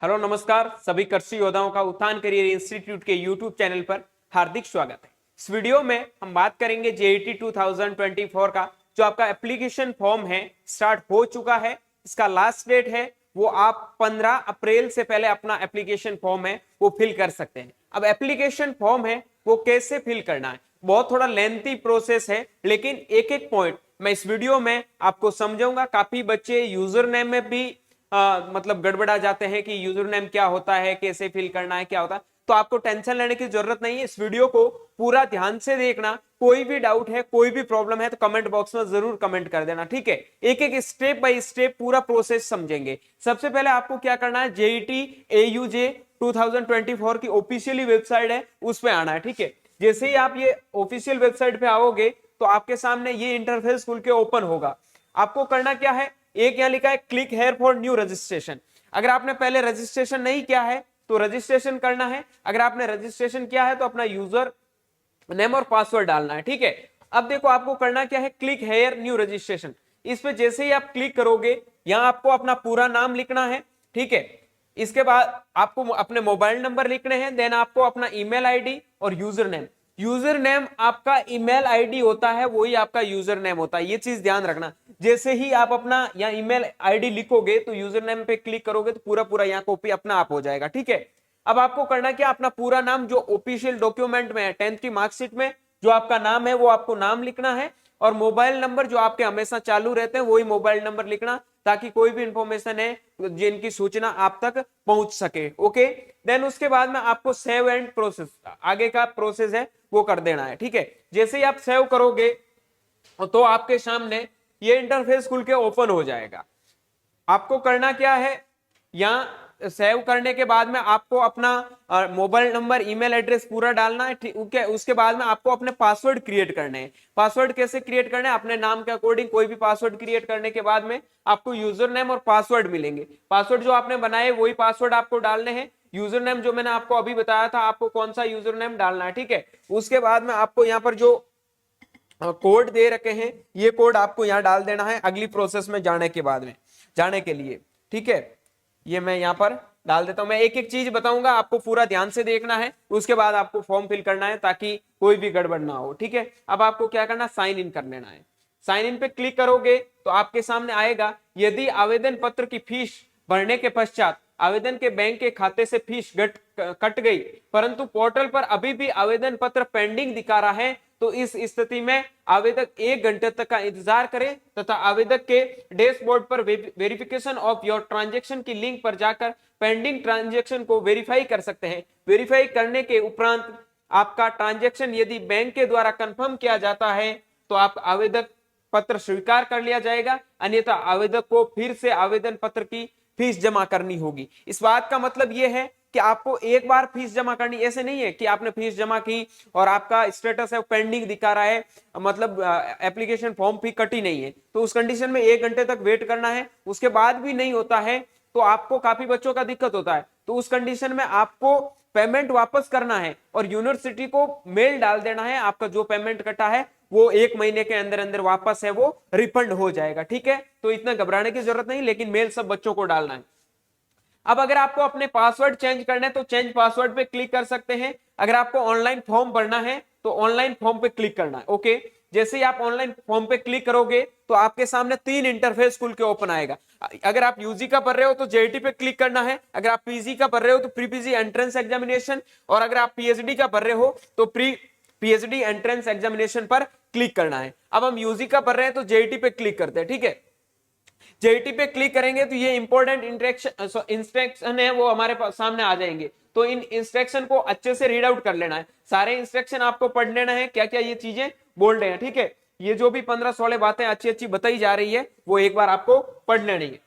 Hello नमस्कार, सभी कृषि योद्धाओं का उत्थान करियर इंस्टीट्यूट के यूट्यूब चैनल पर हार्दिक स्वागत है। इस वीडियो में हम बात करेंगे जेईटी 2024 का जो आपका एप्लीकेशन फॉर्म है स्टार्ट हो चुका है। इसका लास्ट डेट है वो आप 15 अप्रैल से पहले अपना एप्लीकेशन फॉर्म है वो फिल कर सकते हैं। अब एप्लीकेशन फॉर्म है वो कैसे फिल करना है, बहुत थोड़ा लेंथी प्रोसेस है, लेकिन एक एक पॉइंट मैं इस वीडियो में आपको समझाऊंगा। काफी बच्चे यूजर नेम में भी मतलब गड़बड़ा जाते हैं कि यूजर नेम क्या होता है, कैसे फिल करना है, क्या होता है। तो आपको टेंशन लेने की जरूरत नहीं है, इस वीडियो को पूरा ध्यान से देखना। कोई भी डाउट है, कोई भी प्रॉब्लम है तो कमेंट बॉक्स में जरूर कमेंट कर देना, ठीक है। एक एक स्टेप बाय स्टेप पूरा प्रोसेस समझेंगे। सबसे पहले आपको क्या करना है, जेईटी एयूजे 2024 की ऑफिशियली वेबसाइट है उस पर आना है, ठीक है। जैसे ही आप ये ऑफिशियल वेबसाइट पे आओगे तो आपके सामने ये इंटरफेस खुल के ओपन होगा। आपको करना क्या है, एक यहां लिखा है click here for new registration. अगर आपने पहले रजिस्ट्रेशन नहीं किया है तो रजिस्ट्रेशन करना है। अगर आपने रजिस्ट्रेशन किया है तो अपना यूजर नेम और पासवर्ड डालना है, ठीक है। अब देखो आपको करना क्या है, क्लिक हेयर न्यू रजिस्ट्रेशन। इस पे जैसे ही आप क्लिक करोगे यहां आपको अपना पूरा नाम लिखना है, ठीक है। इसके बाद आपको अपने मोबाइल नंबर लिखने हैं, देन आपको अपना ईमेल आईडी और यूजर नेम। यूजर नेम आपका ईमेल आईडी होता है, वही आपका यूजर नेम होता है, ये चीज ध्यान रखना। जैसे ही आप अपना यहाँ ईमेल आईडी लिखोगे तो यूजर नेम पे क्लिक करोगे तो पूरा पूरा यहाँ कॉपी अपना आप हो जाएगा, ठीक है। अब आपको करना क्या, अपना पूरा नाम जो ऑफिशियल डॉक्यूमेंट में है, 10th की मार्कशीट में जो आपका नाम है वो आपको नाम लिखना है, और मोबाइल नंबर जो आपके हमेशा चालू रहते हैं वही मोबाइल नंबर लिखना, ताकि कोई भी इंफॉर्मेशन है जिनकी सूचना आप तक पहुंच सके, ओके। देन उसके बाद में आपको सेव एंड प्रोसेस, आगे का प्रोसेस है वो कर देना है, ठीक है। जैसे ही आप सेव करोगे तो आपके सामने ये इंटरफेस खुल के ओपन हो जाएगा। आपको करना क्या है, यहां सेव करने के बाद में आपको अपना मोबाइल नंबर, ईमेल एड्रेस पूरा डालना है, ठीक है। उसके बाद में आपको अपने पासवर्ड क्रिएट करने हैं। पासवर्ड कैसे क्रिएट करने हैं, अपने नाम के अकॉर्डिंग कोई भी पासवर्ड क्रिएट करने के बाद में आपको यूजर नेम और पासवर्ड मिलेंगे। पासवर्ड जो आपने बनाए वही पासवर्ड आपको डालने हैं। यूजर नेम जो मैंने आपको अभी बताया था आपको कौन सा यूजर नेम डालना है, ठीक है। उसके बाद में आपको यहाँ पर जो कोड दे रखे हैं ये कोड आपको यहाँ डाल देना है अगली प्रोसेस में जाने के बाद में, जाने के लिए, ठीक है। ये मैं यहाँ पर डाल देता हूं। मैं एक एक चीज बताऊंगा, आपको पूरा ध्यान से देखना है, उसके बाद आपको फॉर्म फिल करना है ताकि कोई भी गड़बड़ ना हो, ठीक है। अब आपको क्या करना, साइन इन कर लेना है। साइन इन पे क्लिक करोगे तो आपके सामने आएगा, यदि आवेदन पत्र की फीस भरने के पश्चात आवेदन के बैंक के खाते से फीस कट गई परंतु पोर्टल पर अभी भी आवेदन पत्र पेंडिंग दिखा रहा है, तो इस स्थिति में आवेदक 1 घंटे तक का इंतजार करें तथा आवेदक के डैशबोर्ड पर वेरिफिकेशन ऑफ योर ट्रांजैक्शन की लिंक पर जाकर पेंडिंग ट्रांजैक्शन को वेरीफाई कर सकते हैं। वेरीफाई करने के उपरांत आपका ट्रांजैक्शन यदि बैंक के द्वारा कंफर्म किया जाता है तो आप आवेदक पत्र स्वीकार कर लिया जाएगा, अन्यथा आवेदक को फिर से आवेदन पत्र की फीस जमा करनी होगी। इस बात का मतलब यह है कि आपको एक बार फीस जमा करनी, ऐसे नहीं है कि आपने फीस जमा की और आपका स्टेटस है पेंडिंग दिखा रहा है, मतलब एप्लीकेशन फॉर्म फी कटी नहीं है, तो उस कंडीशन में 1 घंटे तक वेट करना है। उसके बाद भी नहीं होता है तो आपको, काफी बच्चों का दिक्कत होता है, तो उस कंडीशन में आपको पेमेंट वापस करना है और यूनिवर्सिटी को मेल डाल देना है, आपका जो पेमेंट कटा है वो 1 महीने के अंदर अंदर वापस है वो रिफंड हो जाएगा, ठीक है। तो इतना घबराने की जरूरत नहीं, लेकिन मेल सब बच्चों को डालना है। अब अगर आपको अपने पासवर्ड चेंज करना है तो चेंज पासवर्ड पे क्लिक कर सकते हैं। अगर आपको ऑनलाइन फॉर्म भरना है तो ऑनलाइन फॉर्म पे क्लिक करना है, ओके। जैसे ही आप ऑनलाइन फॉर्म पे क्लिक करोगे तो आपके सामने 3 इंटरफेस खुल के ओपन आएगा। अगर आप यूजी का भर रहे हो तो जेईटी पे क्लिक करना है, अगर आप पीजी का भर रहे हो तो प्री पीजी एंट्रेंस एग्जामिनेशन, और अगर आप पीएचडी का भर रहे हो तो प्री पीएचडी एंट्रेंस एग्जामिनेशन पर क्लिक करना है। अब हम यूजी का भर रहे हैं तो जेईटी पे क्लिक करते हैं, ठीक है। जेईटी पे क्लिक करेंगे तो ये इंपॉर्टेंट इंस्ट्रक्शन है वो हमारे सामने आ जाएंगे, तो इन इंस्ट्रक्शन को अच्छे से रीड आउट कर लेना है। सारे इंस्ट्रक्शन आपको पढ़ लेना है, क्या क्या ये चीजें बोल रहे हैं, ठीक है। ये जो भी 15-16 बातें अच्छी अच्छी बताई जा रही है वो एक बार आपको पढ़ लेनी है।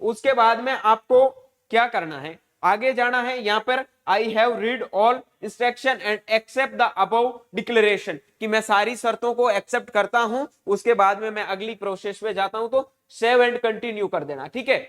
उसके बाद में आपको क्या करना है, आगे जाना है। यहां पर I have read all instruction and accept the above declaration, कि मैं सारी शर्तों को एक्सेप्ट करता हूं। उसके बाद में मैं अगली प्रोसेस पे जाता हूं, तो सेव एंड कंटिन्यू कर देना, ठीक है।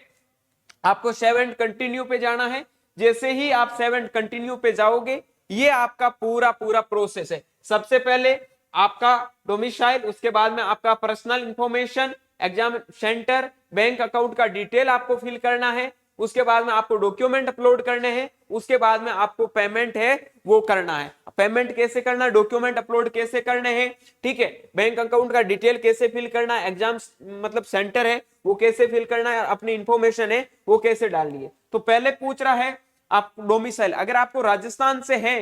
आपको सेव एंड कंटिन्यू पे जाना है। जैसे ही आप सेव एंड कंटिन्यू पे जाओगे ये आपका पूरा पूरा प्रोसेस है। सबसे पहले आपका डोमिसाइल, उसके बाद में आपका personal information, exam centre, bank account का डिटेल आपको फिल करना है। उसके बाद में आपको डॉक्यूमेंट अपलोड करने हैं, उसके बाद में आपको पेमेंट है वो करना है। पेमेंट कैसे करना है, डॉक्यूमेंट अपलोड कैसे करने हैं, ठीक है, बैंक अकाउंट का डिटेल कैसे फिल करना है, एग्जाम मतलब सेंटर है वो कैसे फिल करना है, अपनी इंफॉर्मेशन है वो कैसे डालनी है। तो पहले पूछ रहा है आप डोमिसाइल, अगर आपको राजस्थान से है,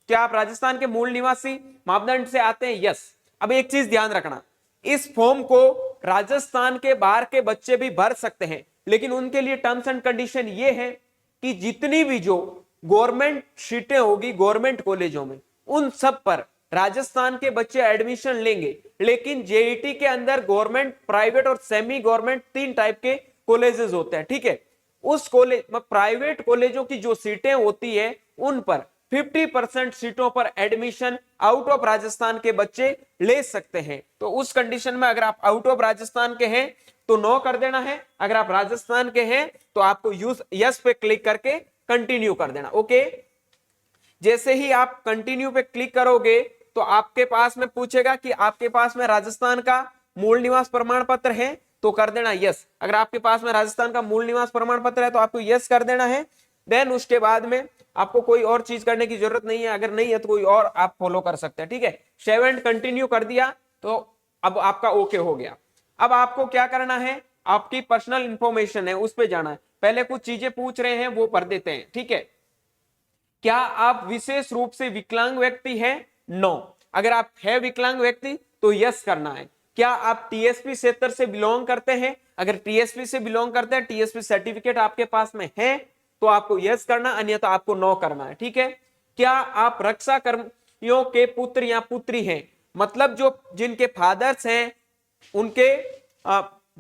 क्या आप राजस्थान के मूल निवासी मापदंड से आते हैं, यस। अब एक चीज ध्यान रखना, इस फॉर्म को राजस्थान के बाहर के बच्चे भी भर सकते हैं, लेकिन उनके लिए टर्म्स एंड कंडीशन ये है कि जितनी भी जो गवर्नमेंट सीटें होगी गवर्नमेंट कॉलेजों में, उन सब पर राजस्थान के बच्चे एडमिशन लेंगे। लेकिन जेईटी के अंदर गवर्नमेंट, प्राइवेट और सेमी गवर्नमेंट 3 टाइप के कॉलेजेस होते हैं, ठीक है। उस कॉलेज प्राइवेट कॉलेजों की जो सीटें होती है उन पर 50% सीटों पर एडमिशन आउट ऑफ राजस्थान के बच्चे ले सकते हैं। तो उस कंडीशन में अगर आप आउट ऑफ राजस्थान के हैं तो नो कर देना है, अगर आप राजस्थान के हैं तो आपको यूज यस पे क्लिक करके कंटिन्यू कर देना। ओके, जैसे ही आप कंटिन्यू पे क्लिक करोगे तो आपके पास में पूछेगा कि आपके पास में राजस्थान का मूल निवास प्रमाण पत्र है, तो कर देना यस। अगर आपके पास में राजस्थान का मूल निवास प्रमाण पत्र है तो आपको यस कर देना है। देन उसके बाद में आपको कोई और चीज करने की जरूरत नहीं है, अगर नहीं है तो कोई और आप फॉलो कर सकते हैं, ठीक है। सेव एंड कंटिन्यू कर दिया तो अब आपका ओके हो गया। अब आपको क्या करना है, आपकी पर्सनल इंफॉर्मेशन है उस पर जाना है। पहले कुछ चीजें पूछ रहे हैं वो पढ़ देते हैं, ठीक है। क्या आप विशेष रूप से विकलांग व्यक्ति हैं, नो। अगर आप है विकलांग व्यक्ति तो यस करना है। क्या आप टीएसपी क्षेत्र से बिलोंग करते हैं, अगर टीएसपी से बिलोंग करते हैं, टीएसपी सर्टिफिकेट आपके पास में है तो आपको यस करना, अन्यथा आपको नो करना है, ठीक है। क्या आप रक्षा कर्मियों के पुत्र या पुत्री हैं, मतलब जो जिनके फादर्स हैं उनके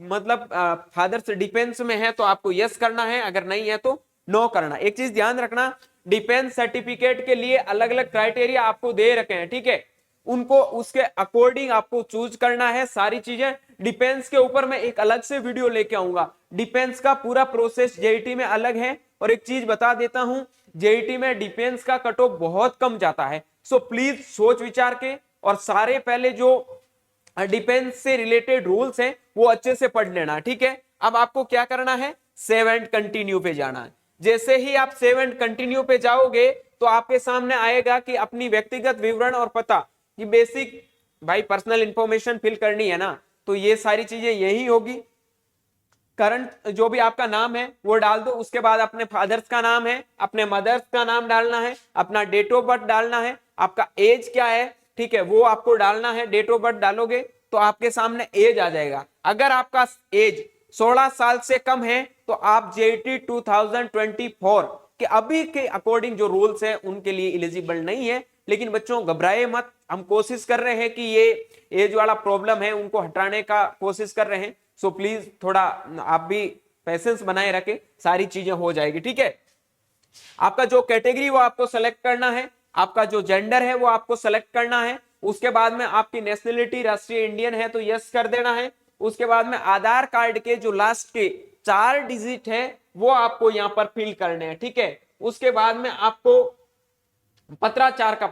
मतलब फादर्स डिफेंस में है तो आपको यस करना है, अगर नहीं है तो नो करना। एक चीज ध्यान रखना, डिफेंस सर्टिफिकेट के लिए अलग अलग क्राइटेरिया आपको दे रखे हैं, ठीक है, उनको उसके अकॉर्डिंग आपको चूज करना है सारी चीजें। डिफेंस के ऊपर मैं एक अलग से वीडियो लेके आऊंगा, डिफेंस का पूरा प्रोसेस जेईटी में अलग है। और एक चीज बता देता हूं, जेईटी में डिफेंस का कट ऑफ बहुत कम जाता है, सो प्लीज सोच विचार के और सारे पहले जो डिफेंस से रिलेटेड रूल्स हैं वो अच्छे से पढ़ लेना, ठीक है। अब आपको क्या करना है, सेव एंड कंटिन्यू पे जाना है। जैसे ही आप सेव एंड कंटिन्यू पे जाओगे तो आपके सामने आएगा कि अपनी व्यक्तिगत विवरण और पता, ये बेसिक भाई पर्सनल इंफॉर्मेशन फिल करनी है ना, तो ये सारी चीजें यही होगी। करंट जो भी आपका नाम है वो डाल दो, उसके बाद अपने फादर्स का नाम है, अपने मदर्स का नाम डालना है, अपना डेट ऑफ बर्थ डालना है, आपका एज क्या है, ठीक है, वो आपको डालना है। डेट ऑफ बर्थ डालोगे तो आपके सामने एज आ जाएगा। अगर आपका एज 16 साल से कम है तो आप जेईटी 2024 के अभी के अकॉर्डिंग जो रूल्स हैं उनके लिए एलिजिबल नहीं है। लेकिन बच्चों घबराए मत, हम कोशिश कर रहे हैं कि ये एज वाला प्रॉब्लम है उनको हटाने का कोशिश कर रहे हैं। सो प्लीज थोड़ा आप भी पेशेंस बनाए रखें, सारी चीजें हो जाएगी, ठीक है। आपका जो कैटेगरी वो आपको सेलेक्ट करना है, आपका जो जेंडर है वो आपको सेलेक्ट करना है। उसके बाद में आपकी नेशनलिटी राष्ट्रीय इंडियन है तो यस कर देना है। उसके बाद में आधार कार्ड के जो लास्ट के 4 डिजिट है वो आपको यहां पर फिल करने हैं, ठीक है। उसके बाद में आपको पत्राचार का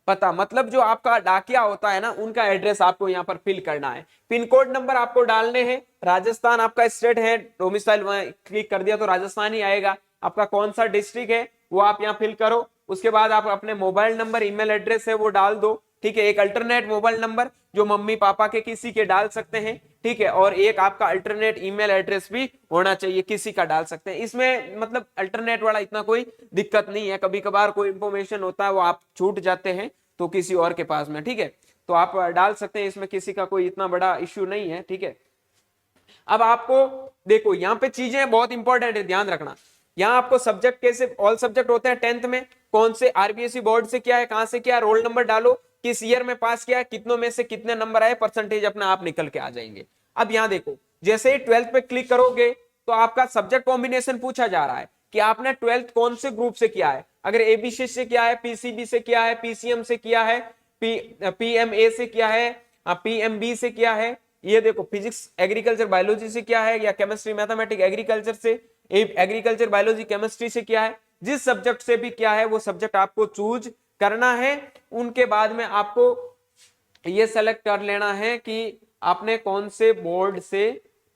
पता मतलब जो आपका डाकिया होता है ना, उनका एड्रेस आपको यहाँ पर फिल करना है। पिन कोड नंबर आपको डालने हैं, राजस्थान आपका स्टेट है, डोमिसाइल क्लिक कर दिया तो राजस्थान ही आएगा। आपका कौन सा डिस्ट्रिक्ट है वो आप यहाँ फिल करो। उसके बाद आप अपने मोबाइल नंबर, ईमेल एड्रेस है वो डाल दो, ठीक है। एक अल्टरनेट मोबाइल नंबर जो मम्मी पापा के किसी के डाल सकते हैं, ठीक है। और एक आपका अल्टरनेट ईमेल एड्रेस भी होना चाहिए, किसी का डाल सकते हैं। इसमें मतलब अल्टरनेट वाला इतना कोई दिक्कत नहीं है, कभी कभार कोई इंफॉर्मेशन होता है वो आप छूट जाते हैं तो किसी और के पास में, ठीक है, तो आप डाल सकते हैं, इसमें किसी का कोई इतना बड़ा इश्यू नहीं है, ठीक है। अब आपको देखो यहाँ पे चीजें बहुत इंपॉर्टेंट है, ध्यान रखना। यहाँ आपको सब्जेक्ट कैसे, ऑल सब्जेक्ट होते हैं 10th में, कौन से आरबीएसई बोर्ड से किया है, कहां से किया, रोल नंबर डालो, किस ईयर में पास किया, कितनों में से कितने नंबर आए, परसेंटेज अपने आप निकल के आ जाएंगे। अब यहाँ देखो, जैसे ही 12th पे क्लिक करोगे तो आपका सब्जेक्ट कॉम्बिनेशन पूछा जा रहा है कि आपने 12th कौन से ग्रुप से किया है। अगर एबीसी से किया है, पीसीबी से किया है, पीसीएम से किया है, पीएमए से किया है, पीएमबी से किया है, ये देखो फिजिक्स एग्रीकल्चर बायोलॉजी से किया है, या केमिस्ट्री मैथमेटिक्स एग्रीकल्चर से, एग्रीकल्चर बायोलॉजी केमिस्ट्री से किया है, जिस सब्जेक्ट से भी किया है वो सब्जेक्ट आपको चूज करना है। उनके बाद में आपको ये सेलेक्ट कर लेना है कि आपने कौन से बोर्ड से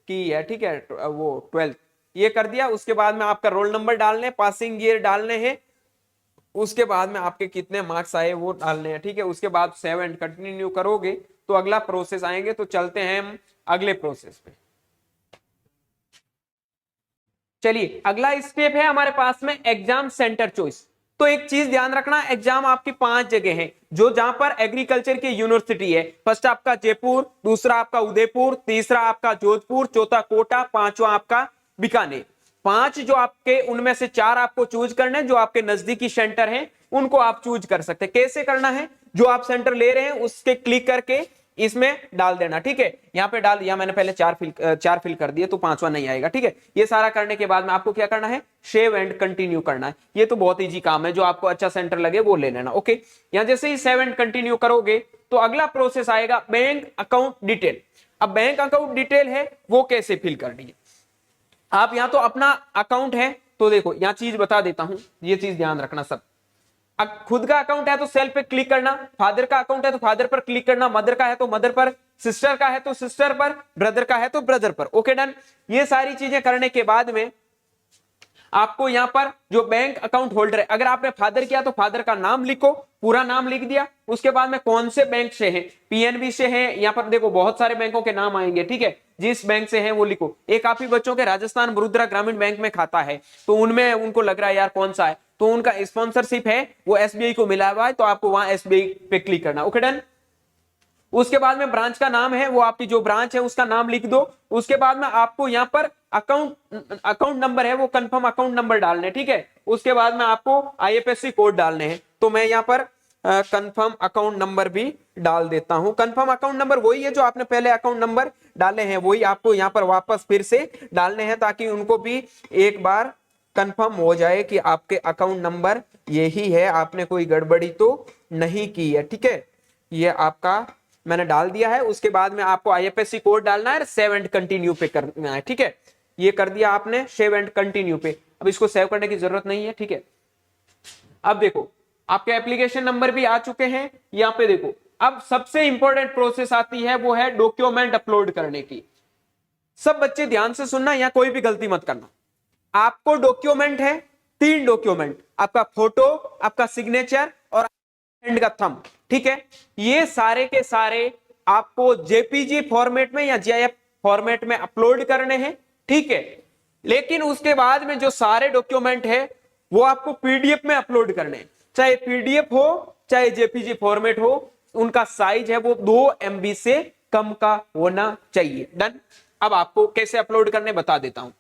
की है, ठीक है, वो 12th। ये कर दिया। उसके बाद में आपका रोल नंबर डालने, पासिंग ईयर डालने हैं, उसके बाद में आपके कितने मार्क्स आए वो डालने हैं, ठीक है। उसके बाद सेव एंड कंटिन्यू करोगे तो अगला प्रोसेस आएंगे। तो चलते हैं हम अगले प्रोसेस पे। चलिए अगला स्टेप है हमारे पास में एग्जाम सेंटर चॉइस। तो एक चीज ध्यान रखना, एग्जाम आपकी 5 जगह है जो जहां पर एग्रीकल्चर की यूनिवर्सिटी है। फर्स्ट आपका जयपुर, दूसरा आपका उदयपुर, तीसरा आपका जोधपुर, चौथा कोटा, पांचवा आपका बीकानेर। 5 जो आपके, उनमें से 4 आपको चूज करने, जो आपके नजदीकी सेंटर हैं उनको आप चूज कर सकते हैं। कैसे करना है, जो आप सेंटर ले रहे हैं उसके क्लिक करके इसमें डाल देना, ठीक है। यहाँ पे डाल दिया मैंने, पहले 4 फिल कर दिए तो 5वां नहीं आएगा, ठीक है। ये सारा करने के बाद में आपको क्या करना है, सेव एंड कंटिन्यू करना है। ये तो बहुत इजी काम है, जो आपको अच्छा सेंटर लगे वो ले लेना, ओके। यहाँ जैसे ही सेव एंड कंटिन्यू करोगे तो अगला प्रोसेस आएगा बैंक अकाउंट डिटेल। अब बैंक अकाउंट डिटेल है वो कैसे फिल करनी है। आप यहाँ तो अपना अकाउंट है तो देखो यहाँ चीज बता देता हूं, ये चीज ध्यान रखना सब। खुद का अकाउंट है तो सेल पे क्लिक करना, फादर का अकाउंट है तो फादर पर क्लिक करना, मदर का है तो मदर पर, सिस्टर का है तो सिस्टर पर, ब्रदर का है तो ब्रदर पर, ओके डन। ये सारी चीजें करने के बाद में आपको यहां पर जो बैंक अकाउंट होल्डर है, अगर आपने फादर किया तो फादर का नाम लिखो, पूरा नाम लिख दिया। उसके बाद में कौन से बैंक से है, पीएनबी से है, यहां पर देखो बहुत सारे बैंकों के नाम आएंगे, ठीक है। जिस बैंक से है वो लिखो। एक काफी बच्चों के राजस्थान मुद्रा ग्रामीण बैंक में खाता है तो उनमें उनको लग रहा है यार कौन सा है, तो उनका स्पॉन्सरशिप है वो एसबीआई को मिला हुआ है तो आपको वहां एसबीआई पे क्लिक करना, ओके डन। उसके बाद में ब्रांच का नाम है वो आपकी जो ब्रांच है उसका नाम लिख दो। उसके बाद में आपको यहाँ पर अकाउंट नंबर है वो कंफर्म अकाउंट नंबर डालने, ठीक है। उसके बाद में आपको आईएफएससी कोड डालने हैं, तो मैं यहाँ पर कंफर्म अकाउंट नंबर भी डाल देता हूं। कंफर्म अकाउंट नंबर वही है जो आपने पहले अकाउंट नंबर डाले हैं, वही आपको यहाँ पर वापस फिर से डालने हैं ताकि उनको भी एक बार कंफर्म हो जाए कि आपके अकाउंट नंबर यही है, आपने कोई गड़बड़ी तो नहीं की है, ठीक है। ये आपका मैंने डाल दिया है। उसके बाद में आपको आईएफएससी कोड डालना है, सेव एंड कंटिन्यू पे करना है, ठीक है। ये कर दिया आपने, सेव एंड कंटिन्यू पे। अब इसको सेव करने की जरूरत नहीं है, ठीक है। अब देखो आपके एप्लीकेशन नंबर भी आ चुके हैं यहाँ पे। देखो अब सबसे इंपॉर्टेंट प्रोसेस आती है वो है डॉक्यूमेंट अपलोड करने की। सब बच्चे ध्यान से सुनना, यहाँ कोई भी गलती मत करना। आपको डॉक्यूमेंट है 3 डॉक्यूमेंट, आपका फोटो, आपका सिग्नेचर और हैंड का थंब, ठीक है। ये सारे के सारे आपको जेपीजी फॉर्मेट में या जीआईएफ फॉर्मेट में अपलोड करने हैं, ठीक है। लेकिन उसके बाद में जो सारे डॉक्यूमेंट है वो आपको पीडीएफ में अपलोड करने हैं, चाहे पीडीएफ हो चाहे जेपीजी फॉर्मेट हो, उनका साइज है वो 2 MB से कम का होना चाहिए, डन। अब आपको कैसे अपलोड करने बता देता हूं।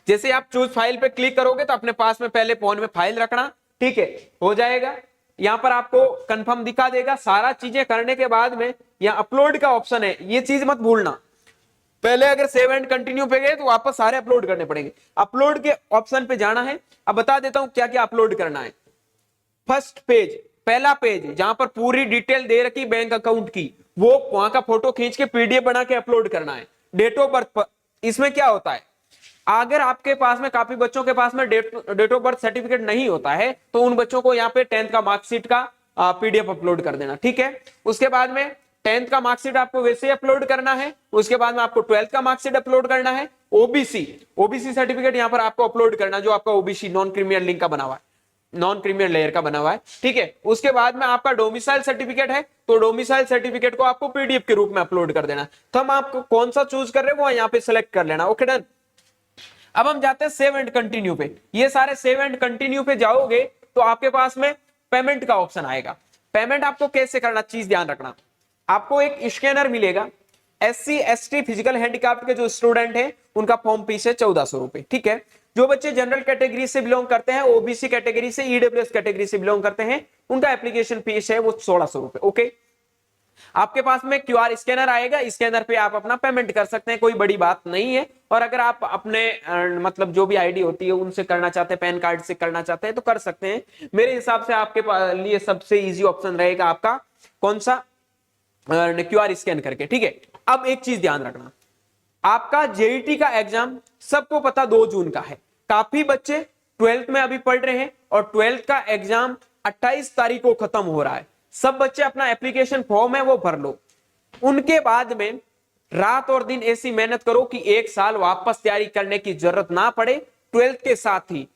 जैसे आप चूज फाइल पे क्लिक करोगे तो अपने पास में पहले फोन में फाइल रखना, ठीक है, हो जाएगा। यहां पर आपको कंफर्म दिखा देगा। सारा चीजें करने के बाद में यहां अपलोड का ऑप्शन है, ये चीज मत भूलना। पहले अगर सेव एंड कंटिन्यू पे गए तो वापस सारे अपलोड करने पड़ेंगे। अपलोड के ऑप्शन पे जाना है। अब बता देता हूं क्या क्या अपलोड करना है। फर्स्ट पेज, पहला पेज जहां पर पूरी डिटेल दे रखी बैंक अकाउंट की, वो वहां का फोटो खींच के पीडीएफ बना के अपलोड करना है। डेट ऑफ बर्थ, इसमें क्या होता है, अगर आपके पास में, काफी बच्चों के पास में डेट ऑफ बर्थ सर्टिफिकेट नहीं होता है तो उन बच्चों को यहाँ पे 10th का मार्कशीट का पीडीएफ अपलोड कर देना, ठीक है। उसके बाद में 10th का मार्कशीट आपको वैसे ही अपलोड करना है। उसके बाद में आपको 12th का मार्कशीट अपलोड करना है। ओबीसी सर्टिफिकेट यहाँ पर आपको अपलोड करना, जो आपका ओबीसी नॉन क्रीमियल लिंक का बना हुआ है, नॉन क्रीमियल लेयर का बना हुआ है, ठीक है। उसके बाद में आपका डोमिसाइल सर्टिफिकेट है तो डोमिसाइल सर्टिफिकेट को आपको पीडीएफ के रूप में अपलोड कर देना। तो हम आपको कौन सा चूज कर रहे हैं वो यहाँ पे सिलेक्ट कर लेना, ओके डन। अब हम जाते हैं सेव एंड कंटिन्यू पे। ये सारे सेव एंड कंटिन्यू पे जाओगे तो आपके पास में पेमेंट का ऑप्शन आएगा। पेमेंट आपको कैसे करना, चीज ध्यान रखना। आपको एक स्कैनर मिलेगा। SC ST फिजिकल हैंडीकैप्ड के जो स्टूडेंट हैं उनका फॉर्म फीस है 1400 रुपए, ठीक है। जो बच्चे जनरल कैटेगरी से बिलोंग करते हैं, ओबीसी कैटेगरी से, ईडब्ल्यूएस कैटेगरी से बिलोंग करते हैं, उनका एप्लीकेशन फीस है वो 1600 रुपए, ओके। आपके पास में क्यूआर स्कैनर आएगा, स्कैनर पे आप अपना पेमेंट कर सकते हैं, कोई बड़ी बात नहीं है। और अगर आप अपने मतलब जो भी आईडी होती है उनसे करना चाहते हैं, पैन कार्ड से करना चाहते हैं तो कर सकते हैं। मेरे हिसाब से आपके लिए सबसे इजी ऑप्शन रहेगा आपका कौन सा, क्यूआर स्कैन करके, ठीक है। अब एक चीज ध्यान रखना, आपका जेईटी का एग्जाम सबको पता 2 जून का है। काफी बच्चे 12th में अभी पढ़ रहे हैं और 12th का एग्जाम 28 तारीख को खत्म हो रहा है। सब बच्चे अपना एप्लीकेशन फॉर्म है वो भर लो। उनके बाद में रात और दिन ऐसी मेहनत करो कि एक साल वापस तैयारी करने की जरूरत ना पड़े। 12th के साथ ही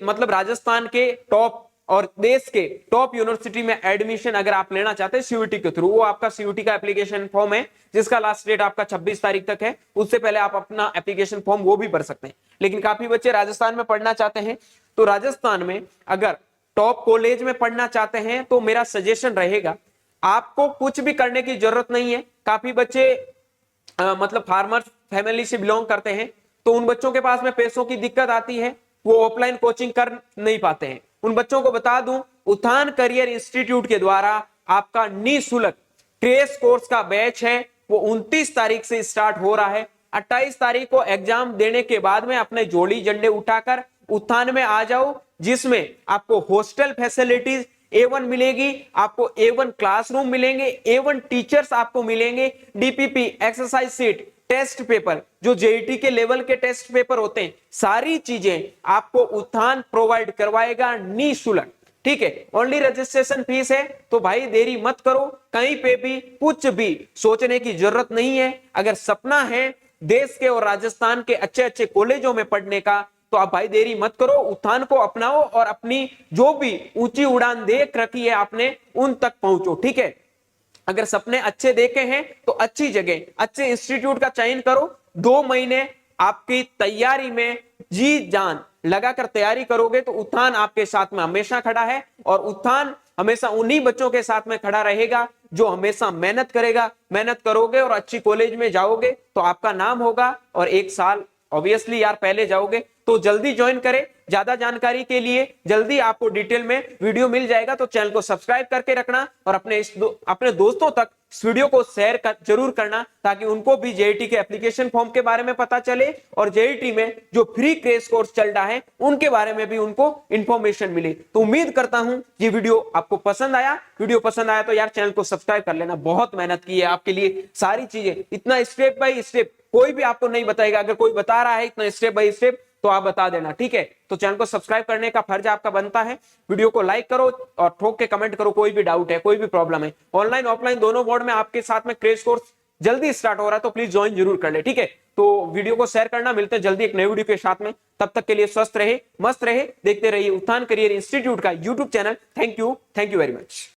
मतलब राजस्थान के टॉप और देश के टॉप यूनिवर्सिटी में एडमिशन अगर आप लेना चाहते हैं सीयूटी के थ्रू, वो आपका सीयूटी का एप्लीकेशन फॉर्म है जिसका लास्ट डेट आपका 26 तारीख तक है। उससे पहले आप अपना एप्लीकेशन फॉर्म वो भी भर सकते हैं। लेकिन काफी बच्चे राजस्थान में पढ़ना चाहते हैं, तो राजस्थान में अगर टॉप कॉलेज में पढ़ना चाहते हैं तो मेरा सजेशन रहेगा आपको कुछ भी करने की जरूरत नहीं है। काफी बच्चे मतलब फार्मर फैमिली से बिलोंग करते हैं, तो उन बच्चों के पास में पैसों की दिक्कत आती है, वो ऑफलाइन कोचिंग कर नहीं पाते हैं। उन बच्चों को बता दूं, उत्थान करियर इंस्टीट्यूट के द्वारा आपका निःशुल्क क्रैश कोर्स का बैच है, वो 29 तारीख से स्टार्ट हो रहा है। 28 तारीख को एग्जाम देने के बाद में अपने जोड़ी झंडे उठाकर उत्थान में आ जाओ, जिसमें आपको हॉस्टल फैसिलिटीज A1 मिलेगी, आपको A1 क्लासरूम मिलेंगे, A1 टीचर्स आपको मिलेंगे, DPP exercise sheet, test paper जो जेईटी के लेवल के टेस्ट पेपर होते हैं, सारी चीजें आपको उत्थान प्रोवाइड करवाएगा निःशुल्क। ठीक है, ओनली रजिस्ट्रेशन फीस है, तो भाई देरी मत करो। कहीं पे भी कुछ भी सोचने की जरूरत नहीं है। अगर सपना है देश के और राजस्थान के अच्छे अच्छे कॉलेजों में पढ़ने का, तो आप भाई देरी मत करो, उत्थान को अपनाओ और अपनी जो भी ऊंची उड़ान देख रखी है आपने उन तक पहुंचो। ठीक है, अगर सपने अच्छे देखे हैं तो अच्छी जगह अच्छे इंस्टीट्यूट का चयन करो। 2 महीने आपकी तैयारी में जी जान लगाकर तैयारी करोगे तो उत्थान आपके साथ में हमेशा खड़ा है, और उत्थान हमेशा उन्हीं बच्चों के साथ में खड़ा रहेगा जो हमेशा मेहनत करेगा। मेहनत करोगे और अच्छी कॉलेज में जाओगे तो आपका नाम होगा, और एक साल ऑब्वियसली यार पहले जाओगे तो जल्दी ज्वाइन करें। ज्यादा जानकारी के लिए जल्दी आपको डिटेल में वीडियो मिल जाएगा, तो चैनल को सब्सक्राइब करके रखना और अपने दोस्तों तक इस वीडियो को शेयर जरूर करना, ताकि उनको भी जेईटी के एप्लीकेशन फॉर्म के बारे में पता चले और जेईटी में जो फ्री क्रैश कोर्स चल रहा है उनके बारे में भी उनको इंफॉर्मेशन मिले। तो उम्मीद करता हूं ये वीडियो आपको पसंद आया। वीडियो पसंद आया तो यार चैनल को सब्सक्राइब कर लेना। बहुत मेहनत की है आपके लिए, सारी चीजें इतना स्टेप बाय स्टेप कोई भी आपको नहीं बताएगा। अगर कोई बता रहा है इतना स्टेप बाय स्टेप तो आप बता देना। ठीक है, तो चैनल को सब्सक्राइब करने का फर्ज आपका बनता है। वीडियो को लाइक करो और ठोक के कमेंट करो, कोई भी डाउट है, कोई भी प्रॉब्लम है। ऑनलाइन ऑफलाइन दोनों मोड में आपके साथ में क्रैश कोर्स जल्दी स्टार्ट हो रहा है, तो प्लीज ज्वाइन जरूर कर ले। ठीक है, तो वीडियो को शेयर करना। मिलते हैं जल्दी एक नई वीडियो के साथ में, तब तक के लिए स्वस्थ रहे, मस्त रहे, देखते रहिए उत्थान करियर इंस्टीट्यूट का YouTube channel. Thank you very much.